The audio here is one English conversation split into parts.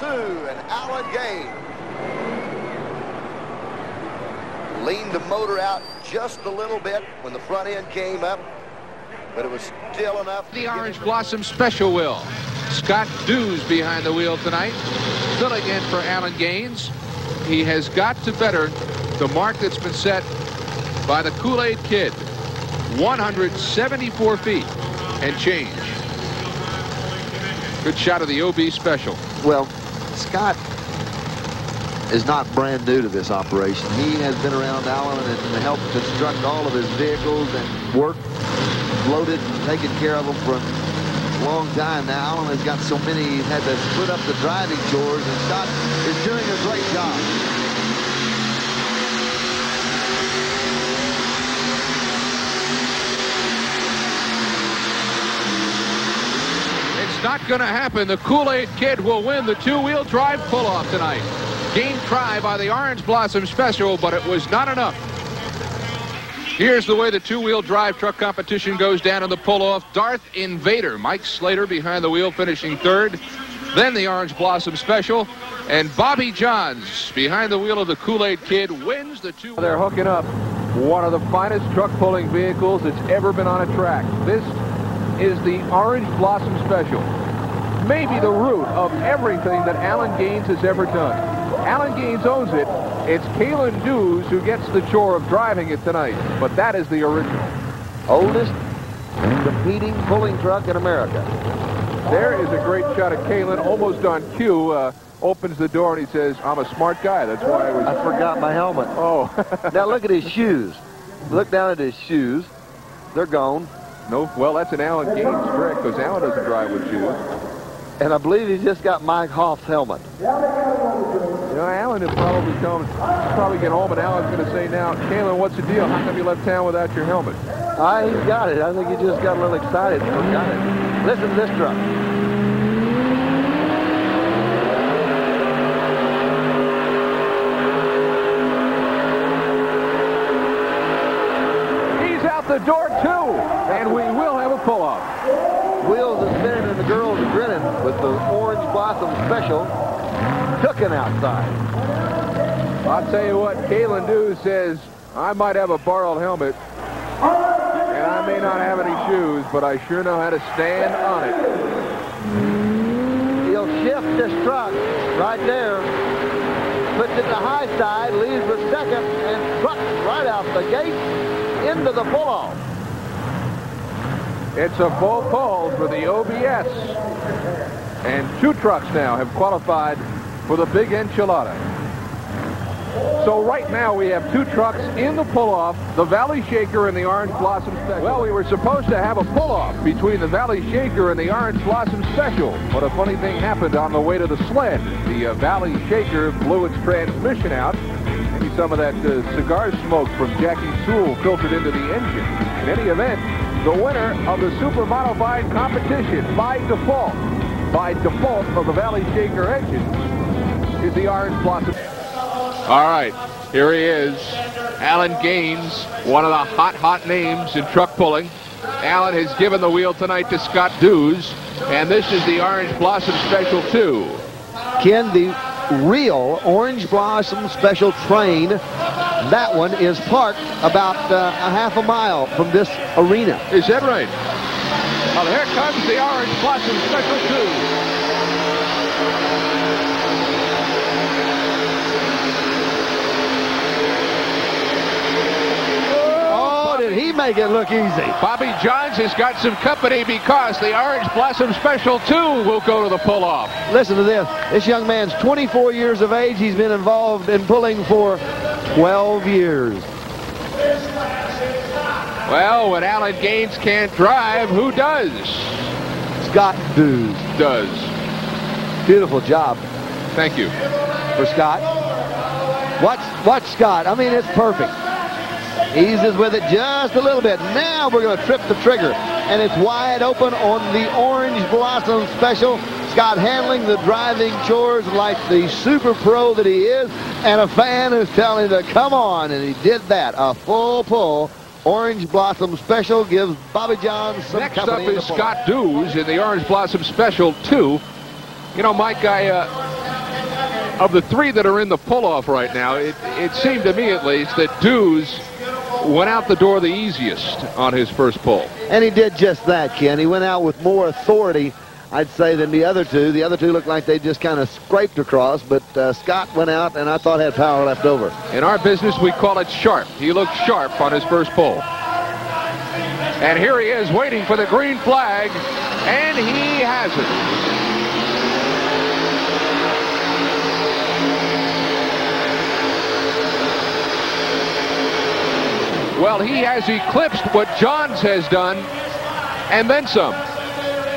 and Alan Gaine leaned the motor out just a little bit when the front end came up, but it was still enough. The Orange Blossom Special will. Scott Dews behind the wheel tonight, filling in for Alan Gaines. He has got to better the mark that's been set by the Kool-Aid Kid, 174 feet and change. Good shot of the OB Special. Well, Scott is not brand new to this operation. He has been around Alan and helped construct all of his vehicles and worked, loaded, taken care of them for a long time now. Alan has got so many, he's had to split up the driving chores, and Scott is doing a great job. It's not going to happen. The Kool-Aid Kid will win the two-wheel drive pull-off tonight. Game try by the Orange Blossom Special, but it was not enough. Here's the way the two-wheel drive truck competition goes down in the pull-off. Darth Invader, Mike Slater behind the wheel, finishing third. Then the Orange Blossom Special, and Bobby Johns behind the wheel of the Kool-Aid Kid wins the two. They're hooking up one of the finest truck pulling vehicles that's ever been on a track. This is the Orange Blossom Special. Maybe the root of everything that Alan Gaines has ever done. Alan Gaines owns it. It's Kaelin Dews who gets the chore of driving it tonight, but that is the original. Oldest competing pulling truck in America. There is a great shot of Kaelin, almost on cue. Opens the door and he says, "I'm a smart guy." That's why I forgot my helmet. Oh. Now look at his shoes. Look down at his shoes. They're gone. No, well, that's an Alan Gaines trick, because Alan doesn't drive with shoes. And I believe he's just got Mike Hoff's helmet. You know, Alan will probably get home, and Alan's going to say now, "Kaelin, what's the deal? How come you left town without your helmet?" He's got it. I think he just got a little excited. Got it. Listen to this truck. He's out the door, too, and we will have a pull-off. Wheels are spinning and the girls are grinning with the Orange Blossom Special cooking outside. I'll tell you what, Kaelin Dews says, "I might have a borrowed helmet, and I may not have any shoes, but I sure know how to stand on it." He'll shift this truck right there, puts it to high side, leaves the second, and trucks right out the gate into the pull-off. It's a full pull for the OBS. And two trucks now have qualified for the big enchilada. So right now we have two trucks in the pull-off, the Valley Shaker and the Orange Blossom Special. Well, we were supposed to have a pull-off between the Valley Shaker and the Orange Blossom Special. But a funny thing happened on the way to the sled. The Valley Shaker blew its transmission out. Maybe some of that cigar smoke from Jackie Sewell filtered into the engine. In any event, the winner of the Super Modified competition by default of the Valley Shaker engine is the Orange Blossom. All right, here he is, Alan Gaines, one of the hot names in truck pulling. Alan has given the wheel tonight to Scott Dews, and this is the Orange Blossom Special 2. Ken, the real Orange Blossom Special train, that one is parked about a half a mile from this arena. Is that right? Well, here comes the Orange Blossom Special 2. Did he make it look easy? Bobby Johns has got some company because the Orange Blossom Special 2 will go to the pull-off. Listen to this. This young man's 24 years of age. He's been involved in pulling for 12 years. Well, when Alan Gaines can't drive, who does? Scott Dews does. Beautiful job. Thank you. For Scott. Watch Scott. I mean, it's perfect. Eases with it just a little bit. Now we're going to trip the trigger, and it's wide open on the Orange Blossom Special. Scott handling the driving chores like the super pro that he is, and a fan who's telling him to come on, and he did that. A full pull. Orange Blossom Special gives Bobby Johns some company. Next up is Scott Dews in the Orange Blossom Special 2. You know, Mike, Of the three that are in the pull-off right now, it seemed to me at least that Dews went out the door the easiest on his first pull. And he did just that, Ken. He went out with more authority, I'd say, than the other two. The other two looked like they just kind of scraped across, but Scott went out and I thought had power left over. In our business, we call it sharp. He looked sharp on his first pull. And here he is waiting for the green flag, and he has it. Well, he has eclipsed what Johns has done, and then some.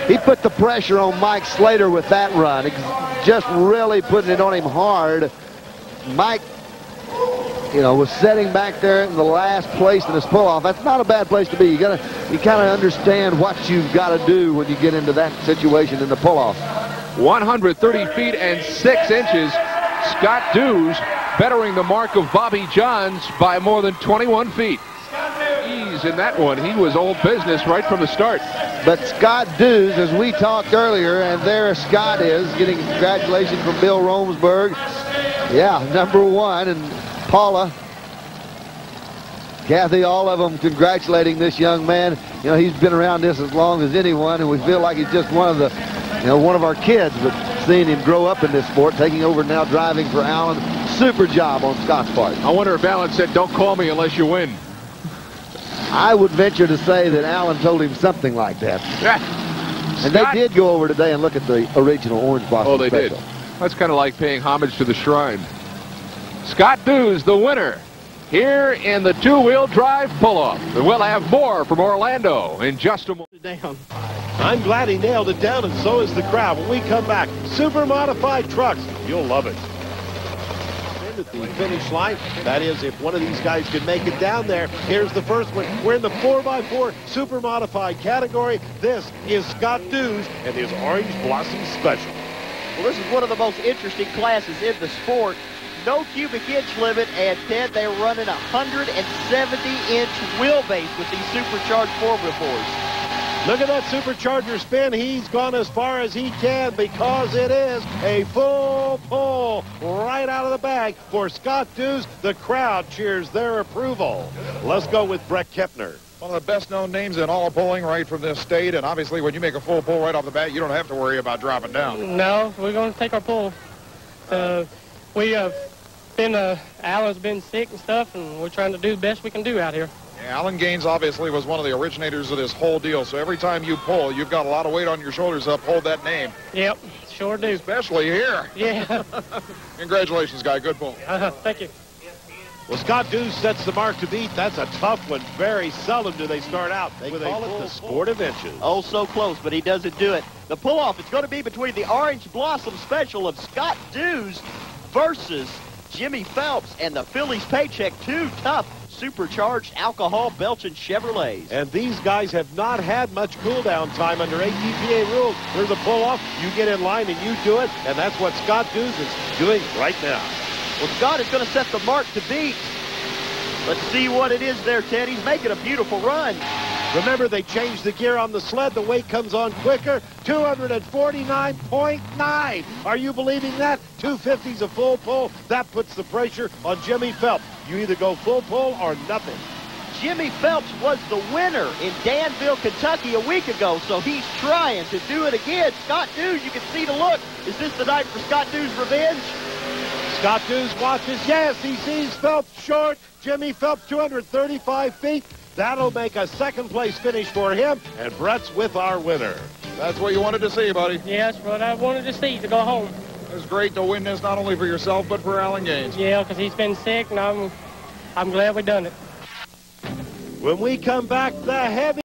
He put the pressure on Mike Slater with that run, just really putting it on him hard. Mike, you know, was sitting back there in the last place in his pull-off. That's not a bad place to be. You kind of understand what you've got to do when you get into that situation in the pull-off. 130 feet and 6 inches. Scott Dews bettering the mark of Bobby Johns by more than 21 feet. Ease in that one. He was old business right from the start. But Scott Dews, as we talked earlier, and there Scott is getting congratulations from Bill Romsberg. Yeah, #1, and Paula, Kathy, all of them congratulating this young man. You know, he's been around this as long as anyone, and we feel like he's just one of the, you know, one of our kids. But seeing him grow up in this sport, taking over now driving for Alan, super job on Scott's part. I wonder if Alan said, "Don't call me unless you win." I would venture to say that Alan told him something like that. And they did go over today and look at the original Orange Blossom Oh, they special. did. That's kind of like paying homage to the shrine. Scott Dews, the winner, here in the two-wheel drive pull-off. And we'll have more from Orlando in just a moment. I'm glad he nailed it down, and so is the crowd. When we come back, super modified trucks. You'll love it. At the finish line, that is, if one of these guys could make it down there. Here's the first one. We're in the 4x4 super modified category. This is Scott Dews and his Orange Blossom Special. Well, this is one of the most interesting classes in the sport. No cubic inch limit, and Ted, they're running 170-inch wheelbase with these supercharged 4x4s. Look at that supercharger spin. He's gone as far as he can because it is a full pull right out of the bag for Scott Dews. The crowd cheers their approval. Let's go with Brett Kepner. One of the best-known names in all of pulling right from this state, and obviously when you make a full pull right off the bat, you don't have to worry about dropping down. No, we're going to take our pull. Alan's been sick and stuff, and we're trying to do the best we can do out here. Yeah, Alan Gaines obviously was one of the originators of this whole deal, so every time you pull, you've got a lot of weight on your shoulders to uphold that name. Yep, sure do. Especially here. Yeah. Congratulations, guy. Good pull. Thank you. Well, Scott Dews sets the mark to beat. That's a tough one. Very seldom do they start out. They call it the sport of inches. Oh, so close, but he doesn't do it. The pull-off, it's going to be between the Orange Blossom Special of Scott Dews versus Jimmy Phelps and the Phillies Paycheck. Two tough supercharged alcohol belching Chevrolets. And these guys have not had much cool-down time under ATPA rules. There's a pull-off, you get in line and you do it, and that's what Scott Dews is doing right now. Well, Scott is going to set the mark to beat. Let's see what it is there, Ted. He's making a beautiful run. Remember, they changed the gear on the sled. The weight comes on quicker. 249.9. Are you believing that? 250's a full pull. That puts the pressure on Jimmy Phelps. You either go full pull or nothing. Jimmy Phelps was the winner in Danville, Kentucky a week ago, so he's trying to do it again. Scott Dews, you can see the look. Is this the night for Scott Dews' revenge? Scott Dews watches. Yes, he sees Phelps short. Jimmy Phelps 235 feet. That'll make a second-place finish for him, and Brett's with our winner. That's what you wanted to see, buddy. Yeah, that's what I wanted to see, to go home. It's great to win this not only for yourself, but for Alan Gaines. Yeah, because he's been sick, and I'm glad we done it. When we come back, the heavy